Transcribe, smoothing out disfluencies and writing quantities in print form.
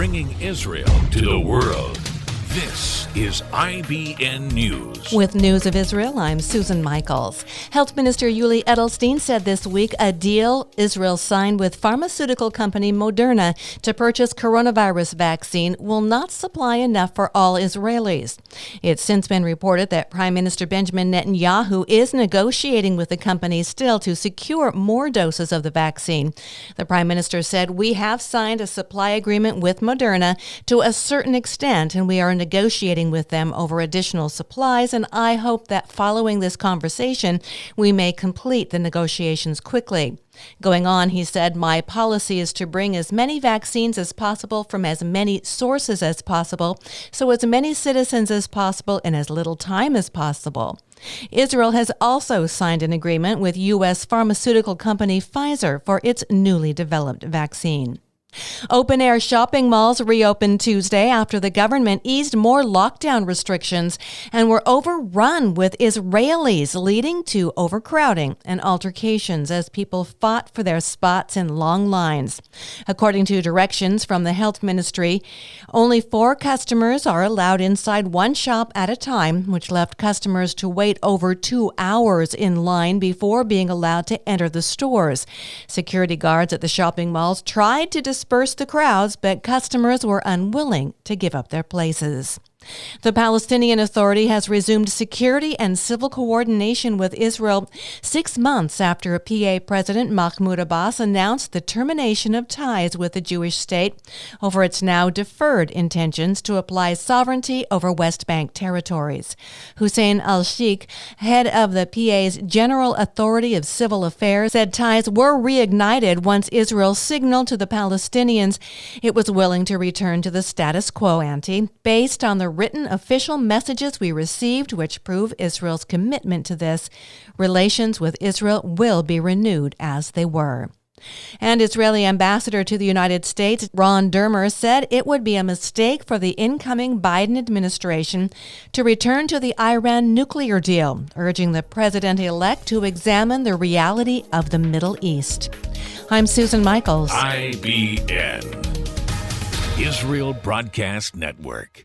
bringing Israel to the world. This is IBN News. With news of Israel, I'm Susan Michaels. Health Minister Yuli Edelstein said this week a deal Israel signed with pharmaceutical company Moderna to purchase coronavirus vaccine will not supply enough for all Israelis. It's since been reported that Prime Minister Benjamin Netanyahu is negotiating with the company still to secure more doses of the vaccine. The Prime Minister said, "We have signed a supply agreement with Moderna to a certain extent, and we are negotiating with them over additional supplies, and I hope that following this conversation, we may complete the negotiations quickly." Going on, he said, "My policy is to bring as many vaccines as possible from as many sources as possible, so as many citizens as possible in as little time as possible." Israel has also signed an agreement with U.S. pharmaceutical company Pfizer for its newly developed vaccine. Open-air shopping malls reopened Tuesday after the government eased more lockdown restrictions and were overrun with Israelis, leading to overcrowding and altercations as people fought for their spots in long lines. According to directions from the health ministry, only 4 customers are allowed inside one shop at a time, which left customers to wait over 2 hours in line before being allowed to enter the stores. Security guards at the shopping malls tried to disperse the crowds, but customers were unwilling to give up their places. The Palestinian Authority has resumed security and civil coordination with Israel 6 months after PA President Mahmoud Abbas announced the termination of ties with the Jewish state over its now deferred intentions to apply sovereignty over West Bank territories. Hussein al-Sheikh, head of the PA's General Authority of Civil Affairs, said ties were reignited once Israel signaled to the Palestinians it was willing to return to the status quo ante, based on the written official messages we received which prove Israel's commitment to this. Relations with Israel will be renewed as they were. And Israeli ambassador to the United States, Ron Dermer, said it would be a mistake for the incoming Biden administration to return to the Iran nuclear deal, urging the president-elect to examine the reality of the Middle East. I'm Susan Michaels. IBN, Israel Broadcast Network.